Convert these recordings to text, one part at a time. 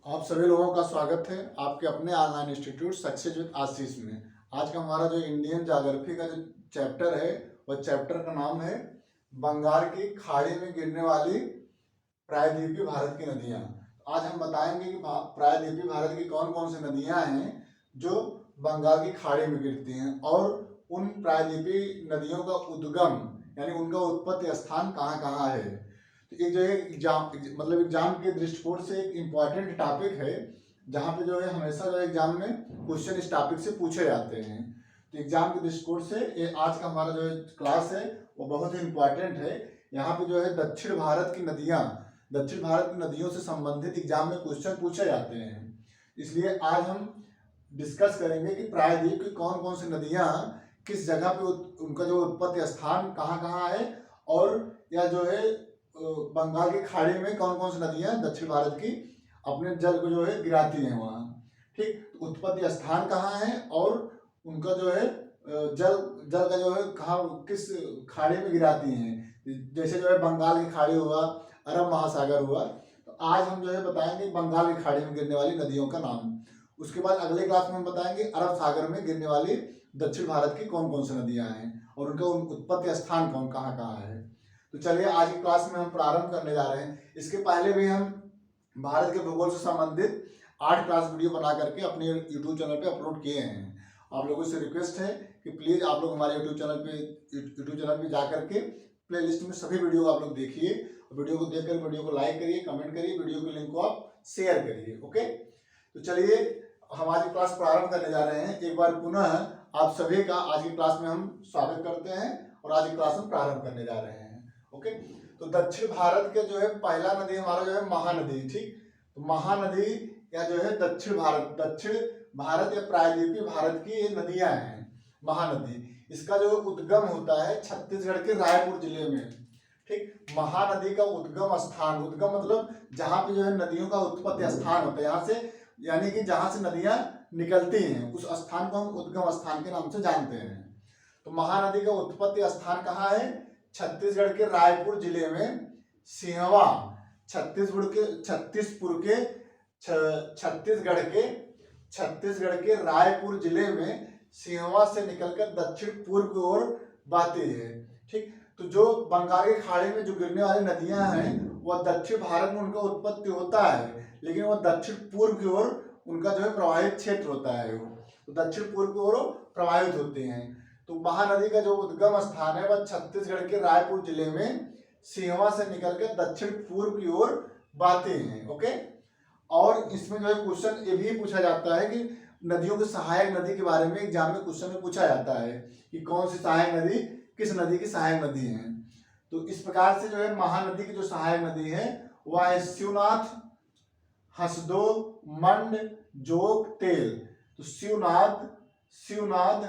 आप सभी लोगों का स्वागत है आपके अपने ऑनलाइन इंस्टीट्यूट सक्सेस विद आशीष में। आज का हमारा जो इंडियन ज्योग्राफी का जो चैप्टर है वह चैप्टर का नाम है बंगाल की खाड़ी में गिरने वाली प्रायद्वीपीय भारत की नदियाँ। आज हम बताएंगे कि प्रायद्वीपीय भारत की कौन कौन सी नदियाँ हैं जो बंगाल की खाड़ी में गिरती हैं और उन प्रायद्वीपीय नदियों का उद्गम यानी उनका उत्पत्ति स्थान कहाँ कहाँ है। तो ये जो है एग्जाम मतलब एग्जाम के दृष्टिकोण से एक इम्पॉर्टेंट टॉपिक है जहाँ पे जो है हमेशा जो एग्जाम में क्वेश्चन इस टॉपिक से पूछे जाते हैं। तो एग्जाम के दृष्टिकोण से ये आज का हमारा जो क्लास है वो बहुत ही इम्पॉर्टेंट है। यहाँ पे जो है दक्षिण भारत की नदियों से संबंधित एग्जाम में क्वेश्चन पूछे जाते हैं। इसलिए आज हम डिस्कस करेंगे कि प्रायद्वीप की कौन कौन सी नदियाँ किस जगह पे उनका जो उत्पत्ति स्थान कहाँ कहाँ है और या जो है बंगाल की खाड़ी में कौन कौन सी नदियाँ दक्षिण भारत की अपने जल को जो है गिराती हैं वहाँ। ठीक, उत्पत्ति स्थान कहाँ है और उनका जो है जल जल का जो है कहाँ किस खाड़ी में गिराती हैं। जैसे जो है बंगाल की खाड़ी हुआ, अरब महासागर हुआ। तो आज हम जो है बताएंगे बंगाल की खाड़ी में गिरने वाली नदियों का नाम। उसके बाद अगले क्लास में हम बताएंगे अरब सागर में गिरने वाली दक्षिण भारत की कौन कौन सी नदियाँ हैं और उनका उत्पत्ति स्थान कौन कहाँ कहाँ है। तो चलिए आज की क्लास में हम प्रारंभ करने जा रहे हैं। इसके पहले भी हम भारत के भूगोल से संबंधित 8 क्लास वीडियो बना करके अपने यूट्यूब चैनल पे अपलोड किए हैं। आप लोगों से रिक्वेस्ट है कि प्लीज़ आप लोग हमारे यूट्यूब चैनल पे जा करके प्ले लिस्ट में सभी वीडियो आप लोग देखिए। वीडियो को देखकर वीडियो को लाइक करिए, कमेंट करिए, वीडियो के लिंक को आप शेयर करिए। ओके, तो चलिए हम आज की क्लास प्रारंभ करने जा रहे हैं। एक बार पुनः आप सभी का आज की क्लास में हम स्वागत करते हैं और आज की क्लास में प्रारंभ करने जा रहे हैं। ओके, तो दक्षिण भारत के जो है पहला नदी हमारा जो है महानदी। ठीक, तो महानदी या जो है दक्षिण भारत या प्रायद्वीपीय भारत की ये नदियां हैं महानदी। इसका जो उद्गम होता है छत्तीसगढ़ के रायपुर जिले में। ठीक, महानदी का उद्गम स्थान, उद्गम मतलब जहाँ पे जो है नदियों का उत्पत्ति स्थान होता है, यहाँ से यानी कि जहाँ से नदियाँ निकलती हैं उस स्थान को हम उद्गम स्थान के नाम से जानते हैं। तो महानदी का उत्पत्ति स्थान कहाँ है? छत्तीसगढ़ के रायपुर जिले में सिहवा, छत्तीसगढ़ के रायपुर जिले में सिहवा से निकलकर दक्षिण पूर्व की ओर बहती है। ठीक, तो जो बंगाल की खाड़ी में जो गिरने वाली नदियां हैं वह दक्षिण भारत में उनका उत्पत्ति होता है, लेकिन वह दक्षिण पूर्व की ओर उनका जो है प्रवाहित क्षेत्र होता है, तो दक्षिण पूर्व की ओर प्रवाहित होते हैं। तो महानदी का जो उद्गम स्थान है वह छत्तीसगढ़ के रायपुर जिले में सिहवा से निकलकर दक्षिण पूर्व की ओर बहते हैं। ओके, और इसमें जो है क्वेश्चन ये भी पूछा जाता है कि नदियों की सहायक नदी के बारे में एग्जाम में क्वेश्चन में पूछा जाता है कि कौन सी सहायक नदी किस नदी की सहायक नदी है। तो इस प्रकार से जो है महानदी की जो सहायक नदी है वह है शिवनाथ, हसदो, मंड, जोग, तेल। तो शिवनाथ,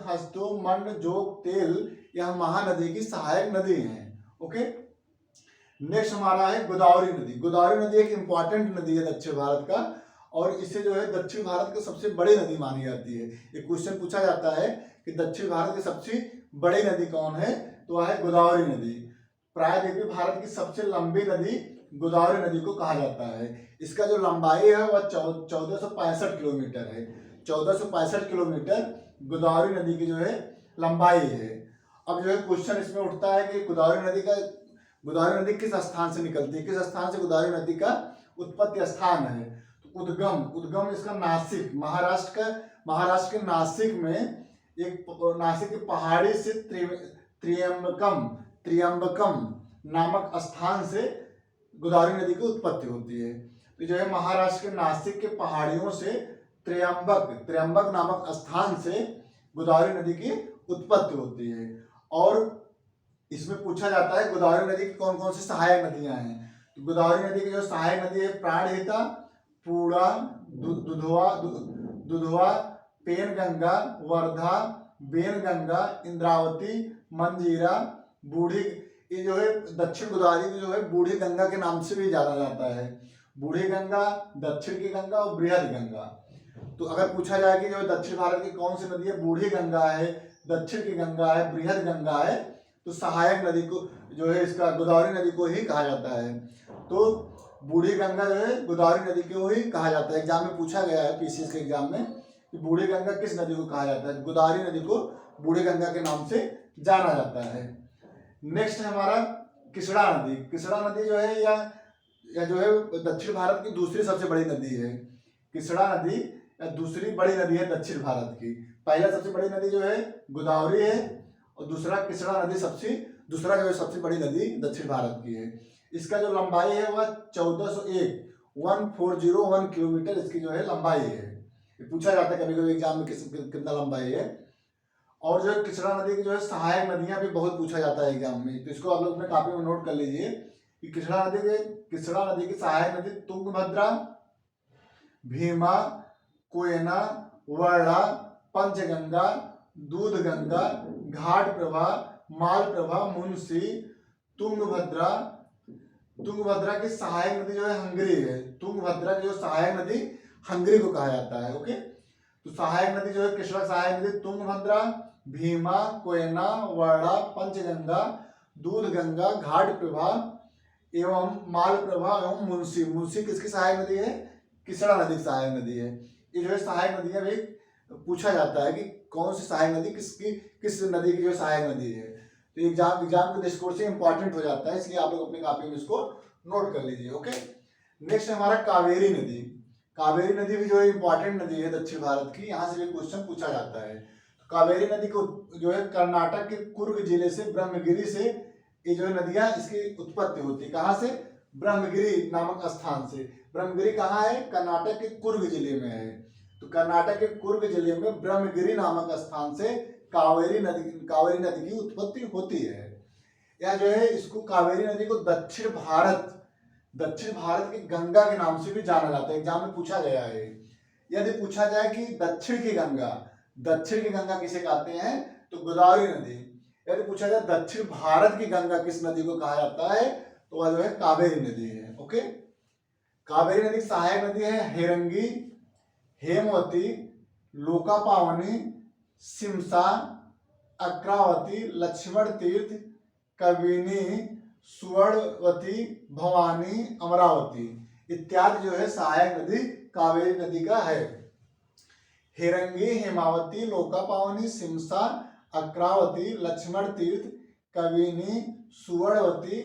हसदो, मंड, जोग, तेल यह महानदी की सहायक नदी है। ओके, नेक्स्ट हमारा है गोदावरी नदी। गोदावरी नदी एक इंपॉर्टेंट नदी है दक्षिण भारत का और इसे जो है दक्षिण भारत की सबसे बड़ी नदी मानी जाती है। एक क्वेश्चन पूछा जाता है कि दक्षिण भारत की सबसे बड़ी नदी कौन है, तो वह है गोदावरी नदी। प्रायद्वीपीय भारत की सबसे लंबी नदी गोदावरी नदी को कहा जाता है। इसका जो लंबाई है वह 1465 किलोमीटर है। 1465 किलोमीटर गोदावरी नदी की जो है लंबाई है। अब जो है क्वेश्चन इसमें उठता है कि गोदावरी नदी किस स्थान से निकलती है, किस स्थान से गोदावरी नदी का उत्पत्ति स्थान है। तो उद्गम इसका नासिक, महाराष्ट्र के नासिक में नासिक की पहाड़ी से त्रियंबकम नामक स्थान से गोदावरी नदी की उत्पत्ति होती है। तो जो है महाराष्ट्र के नासिक के पहाड़ियों से त्र्यंबक नामक स्थान से गोदावरी नदी की उत्पत्ति होती है। और इसमें पूछा जाता है गोदावरी नदी की कौन कौन सी सहायक नदियां हैं। तो गोदावरी नदी की जो सहायक नदी है प्राणहिता, पूर्णा, दुधवा, पेनगंगा, वर्धा, बेनगंगा, इंद्रावती, मंजीरा, बूढ़ी। ये जो है दक्षिण गोदावरी की जो है बूढ़ी गंगा के नाम से भी जाना जाता है। बूढ़ी गंगा, दक्षिण की गंगा और बृहद गंगा। तो अगर पूछा जाए कि जो दक्षिण भारत की कौन सी नदी है, बूढ़ी गंगा है, दक्षिण की गंगा है, बृहद गंगा है, तो सहायक नदी को जो है इसका गोदावरी नदी को ही कहा जाता है। तो बूढ़ी गंगा जो है गोदावरी नदी को ही कहा जाता है। एग्जाम में पूछा गया है पीसीएस के एग्जाम में कि बूढ़ी गंगा किस नदी को कहा जाता है। गोदावरी नदी को बूढ़ी गंगा के नाम से जाना जाता है। नेक्स्ट है हमारा किसड़ा नदी। किसड़ा नदी जो है या जो है दक्षिण भारत की दूसरी सबसे बड़ी नदी है। किसड़ा नदी या दूसरी बड़ी नदी है दक्षिण भारत की। पहला सबसे बड़ी नदी जो है गोदावरी है और दूसरा किसड़ा नदी दूसरा जो है सबसे बड़ी नदी दक्षिण भारत की है। इसका जो लंबाई है वह 1401 किलोमीटर इसकी जो है लंबाई है। ये पूछा जाता है कभी कभी एग्जाम में कितना लंबाई है। और जो किसड़ा नदी की जो है सहायक नदियां भी बहुत पूछा जाता है एग्जाम में, तो इसको आप लोग अपने कॉपी में नोट कर लीजिए कि किसड़ा नदी की सहायक नदी तुंगभद्रा, भीमा, कोयना, वर्णा, पंचगंगा, दूधगंगा, घाट प्रभा, मालप्रभा, मुंशी, तुंगभद्रा। तुंगभद्रा की सहायक नदी जो है हंगरी है। तुंगभद्रा की जो सहायक नदी हंगरी को कहा जाता है। ओके, तो सहायक नदी जो है किसड़ा सहायक नदी तुंगभद्रा, भीमा, कोयना, वर्णा, पंचगंगा, दूधगंगा, घाट प्रभा एवं मालप्रभा एवं मुंशी। मुंशी किसकी सहायक नदी है? किसड़ा नदी की सहायक नदी है। ये जो है सहायक नदियां भी पूछा जाता है कि कौन सी सहायक नदी किस नदी की जो सहायक नदी है। तो एग्जाम के दृष्टिकोण से इंपॉर्टेंट हो जाता है, इसलिए आप लोग अपनी कॉपी में इसको नोट कर लीजिए। ओके, नेक्स्ट है हमारा कावेरी नदी। कावेरी नदी भी जो है इंपॉर्टेंट नदी है दक्षिण भारत की, यहाँ से भी क्वेश्चन पूछा जाता है। तो कावेरी नदी को जो है कर्नाटक के कुर्ग जिले से ब्रह्मगिरी से ये जो है नदियां इसकी उत्पत्ति होती है। कहाँ से? ब्रह्मगिरी नामक स्थान से। ब्रह्मगिरी कहाँ है? कर्नाटक के कुर्ग जिले में है। तो कर्नाटक के कुर्ग जिले में ब्रह्मगिरी नामक स्थान से कावेरी नदी की उत्पत्ति होती है। यह जो है इसको कावेरी नदी को दक्षिण भारत की गंगा के नाम से भी जाना जाता है। एग्जाम में पूछा गया है। यदि पूछा जाए कि दक्षिण की गंगा किसे कहते हैं, तो गोदावरी नदी। यदि पूछा जाए दक्षिण भारत की गंगा किस नदी को कहा जाता है, तो वह जो है कावेरी नदी है। ओके, कावेरी नदी की सहायक नदी है हेरंगी, हेमवती, लोकापावनी, सिमसा, अक्रावती, लक्ष्मण तीर्थ, कबिनी, सुवर्णवती, भवानी, अमरावती इत्यादि जो है सहायक नदी कावेरी नदी का है। हेरंगी, हेमावती, लोकापावनी, सिमसा, अक्रावती, लक्ष्मण तीर्थ, कबिनी, सुवर्णवती,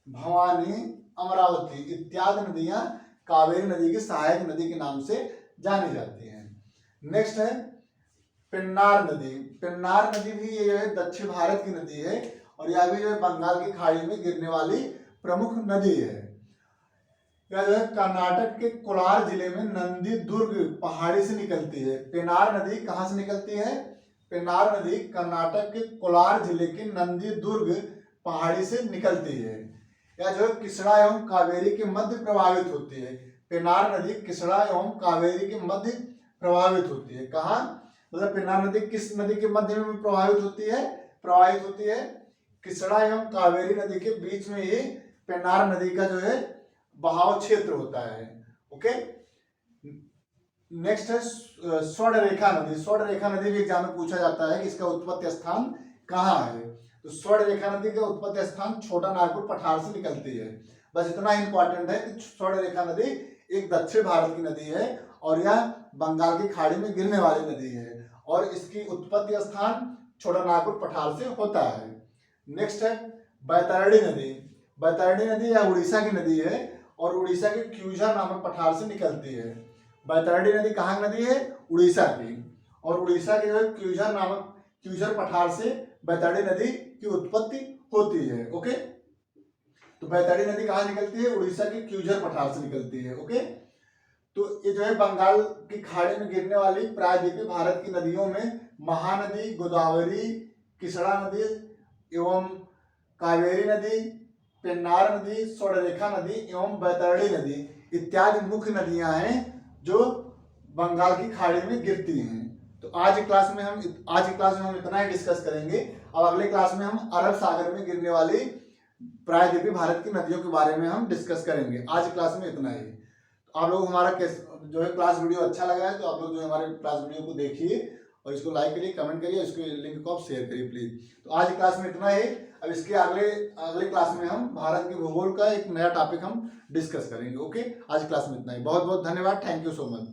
भवानी, अमरावती इत्यादि नदियां कावेरी नदी की सहायक नदी के नाम से जानी जाती हैं। नेक्स्ट है पेन्नार नदी। पेन्नार नदी भी ये जो है दक्षिण भारत की नदी है और यह भी जो है बंगाल की खाड़ी में गिरने वाली प्रमुख नदी है। यह जो है कर्नाटक के कोलार जिले में नंदी दुर्ग पहाड़ी से निकलती है। पेन्नार नदी कहाँ से निकलती है? पेन्नार नदी कर्नाटक के कोलार जिले की नंदी दुर्ग पहाड़ी से निकलती है। यह जो है किसड़ा एवं कावेरी के मध्य प्रवाहित होती है। पेन्नार नदी किसड़ा एवं कावेरी के मध्य प्रवाहित होती है। कहाँ? मतलब पेन्नार नदी किस नदी के मध्य में प्रवाहित होती है किसड़ा एवं कावेरी नदी के बीच में ही पेन्नार नदी का जो है बहाव क्षेत्र होता है। ओके, नेक्स्ट है स्वर्णरेखा नदी। स्वर्णरेखा नदी भी एग्जाम में पूछा जाता है कि इसका उत्पत्ति स्थान कहाँ है। तो स्वर्णरेखा नदी का उत्पत्ति स्थान छोटा नागपुर पठार से निकलती है। बस इतना इंपॉर्टेंट है कि स्वर्णरेखा नदी एक दक्षिण भारत की नदी है और यह बंगाल की खाड़ी में गिरने वाली नदी है और इसकी उत्पत्ति स्थान छोटा नागपुर पठार से होता है। नेक्स्ट है बैतरणी नदी। बैतरणी नदी यह उड़ीसा की नदी है और उड़ीसा के क्यूझर नामक पठार से निकलती है। बैतरणी नदी कहाँ की नदी है? उड़ीसा की। और उड़ीसा के जो है क्यूझर पठार से बैतरणी नदी की उत्पत्ति होती है। ओके, तो बैतरणी नदी कहाँ निकलती है? उड़ीसा के क्यूझर पठार से निकलती है। ओके, तो ये जो है बंगाल की खाड़ी में गिरने वाली प्रायद्वीपीय भारत की नदियों में महानदी, गोदावरी, किसड़ा नदी एवं कावेरी नदी, पेन्नार नदी, स्वर्णरेखा नदी एवं बैतरणी नदी इत्यादि मुख्य नदियां हैं जो बंगाल की खाड़ी में गिरती हैं। तो आज की क्लास में हम इतना ही डिस्कस करेंगे। अब अगले क्लास में हम अरब सागर में गिरने वाली प्रायद्वीपीय भारत की नदियों के बारे में हम डिस्कस करेंगे। आज की क्लास में इतना ही। तो आप लोग हमारा जो है क्लास वीडियो अच्छा लगा है तो आप लोग जो हमारे क्लास वीडियो को देखिए और इसको लाइक करिए, कमेंट करिए, इसको लिंक को आप शेयर करिए प्लीज। तो आज की क्लास में इतना ही। अब इसके अगले अगले क्लास में हम भारत के भूगोल का एक नया टॉपिक हम डिस्कस करेंगे। ओके, आज क्लास में इतना ही। बहुत बहुत धन्यवाद। Thank you so much.